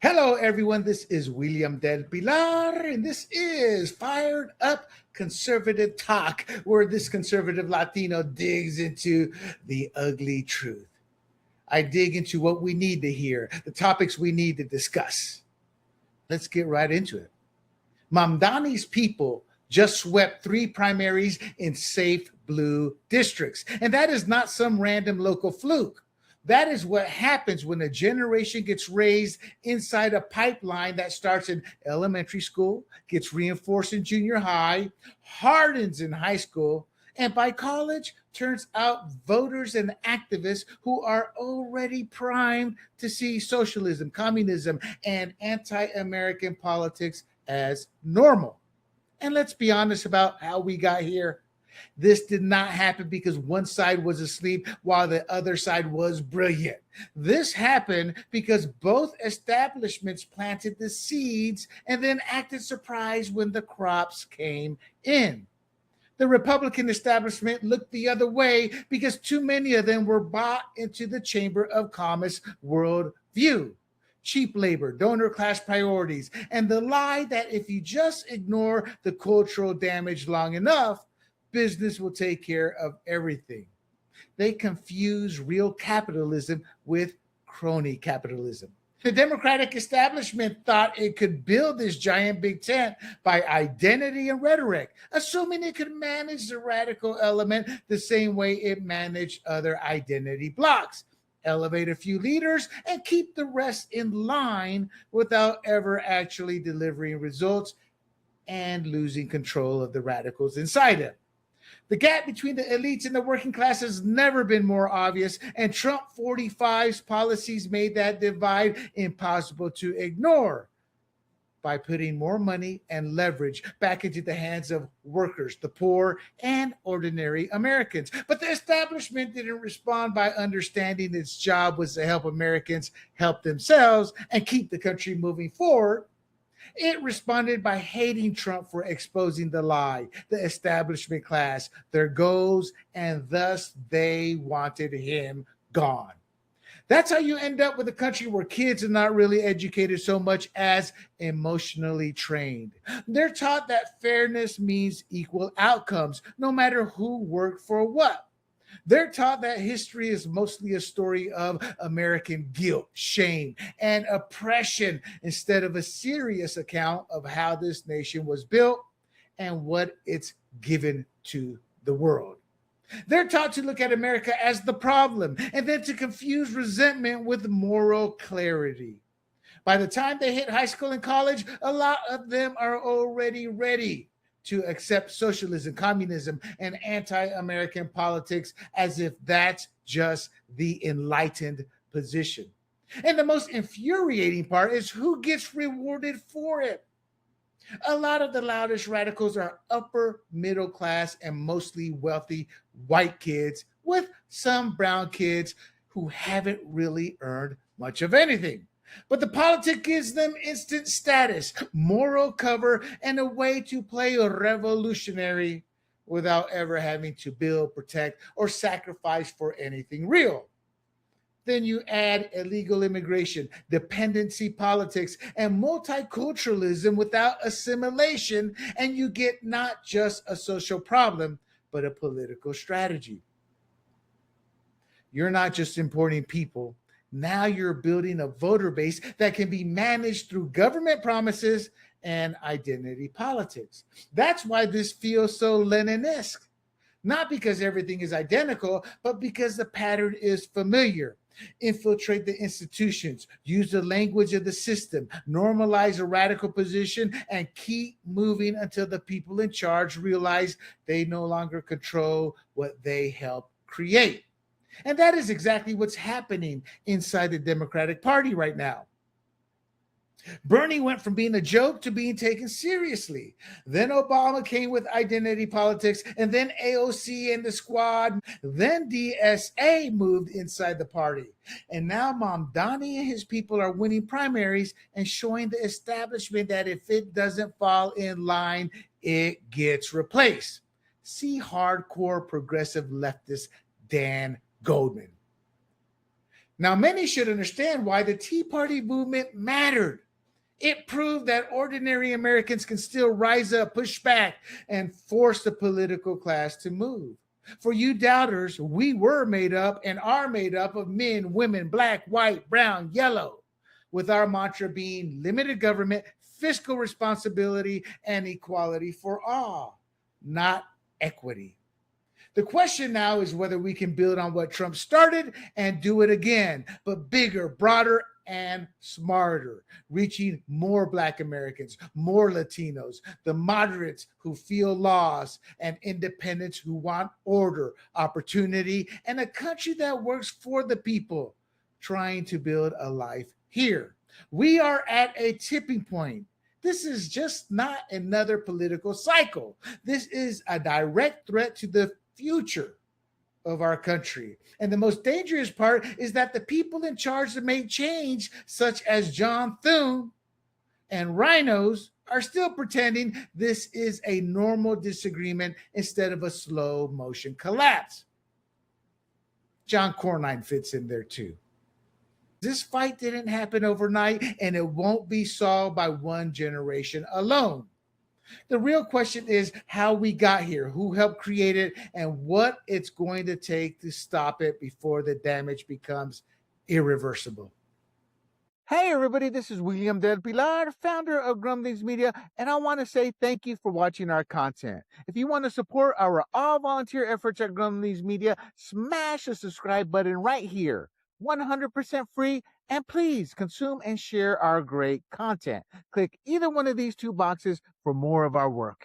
Hello, everyone. This is William Del Pilar, and this is Fired Up Conservative Talk, where this conservative Latino digs into the ugly truth. I dig into what we need to hear, the topics we need to discuss. Let's get right into it. Mamdani's people just swept three primaries in safe blue districts, and that is not some random local fluke. That is what happens when a generation gets raised inside a pipeline that starts in elementary school, gets reinforced in junior high, hardens in high school, and by college turns out voters and activists who are already primed to see socialism, communism, and anti American politics as normal. And let's be honest about how we got here. This did not happen because one side was asleep while the other side was brilliant. This happened because both establishments planted the seeds and then acted surprised when the crops came in. The Republican establishment looked the other way because too many of them were bought into the Chamber of Commerce worldview. Cheap labor, donor class priorities, and the lie that if you just ignore the cultural damage long enough, business will take care of everything. They confuse real capitalism with crony capitalism. The Democratic establishment thought it could build this giant big tent by identity and rhetoric, assuming it could manage the radical element the same way it managed other identity blocks. Elevate a few leaders and keep the rest in line without ever actually delivering results and losing control of the radicals inside it. The gap between the elites and the working class has never been more obvious, and Trump 45's policies made that divide impossible to ignore by putting more money and leverage back into the hands of workers, the poor, and ordinary Americans. But the establishment didn't respond by understanding its job was to help Americans help themselves and keep the country moving forward. It responded by hating Trump for exposing the lie, the establishment class, their goals, and thus they wanted him gone. That's how you end up with a country where kids are not really educated so much as emotionally trained. They're taught that fairness means equal outcomes, no matter who worked for what. They're taught that history is mostly a story of American guilt, shame, and oppression instead of a serious account of how this nation was built and what it's given to the world. They're taught to look at America as the problem and then to confuse resentment with moral clarity. By the time they hit high school and college, a lot of them are already ready to accept socialism, communism, and anti American politics as if that's just the enlightened position. And the most infuriating part is who gets rewarded for it. A lot of the loudest radicals are upper middle class and mostly wealthy white kids with some brown kids who haven't really earned much of anything. But the politic gives them instant status, moral cover, and a way to play revolutionary without ever having to build, protect, or sacrifice for anything real. Then you add illegal immigration, dependency politics, and multiculturalism without assimilation, and you get not just a social problem, but a political strategy. You're not just importing people. Now you're building a voter base that can be managed through government promises and identity politics. That's why this feels so Lenin-esque. Not because everything is identical, but because the pattern is familiar. Infiltrate the institutions, use the language of the system, normalize a radical position, and keep moving until the people in charge realize they no longer control what they help create. And that is exactly what's happening inside the Democratic Party right now. Bernie went from being a joke to being taken seriously. Then Obama came with identity politics, and then AOC and the squad. Then DSA moved inside the party. And now Mamdani and his people are winning primaries and showing the establishment that if it doesn't fall in line, it gets replaced. See hardcore progressive leftist Dan Goldman. Now, many should understand why the Tea Party movement mattered. It proved that ordinary Americans can still rise up, push back, and force the political class to move. For you doubters, we were made up and are made up of men, women, black, white, brown, yellow, with our mantra being limited government, fiscal responsibility, and equality for all, not equity. The question now is whether we can build on what Trump started and do it again, but bigger, broader, and smarter, reaching more Black Americans, more Latinos, the moderates who feel lost, and independents who want order, opportunity, and a country that works for the people, trying to build a life here. We are at a tipping point. This is just not another political cycle. This is a direct threat to the future of our country. And the most dangerous part is that the people in charge to make change, such as John Thune and rhinos, are still pretending this is a normal disagreement instead of a slow motion collapse. John Cornyn fits in there too. This fight didn't happen overnight, and it won't be solved by one generation alone. The real question is how we got here, who helped create it, and what it's going to take to stop it before the damage becomes irreversible. Hey, everybody, this is William Del Pilar, founder of Grumblings Media, and I want to say thank you for watching our content. If you want to support our all volunteer efforts at Grumblings Media, smash the subscribe button right here. 100% free, and please consume and share our great content. Click either one of these two boxes for more of our work.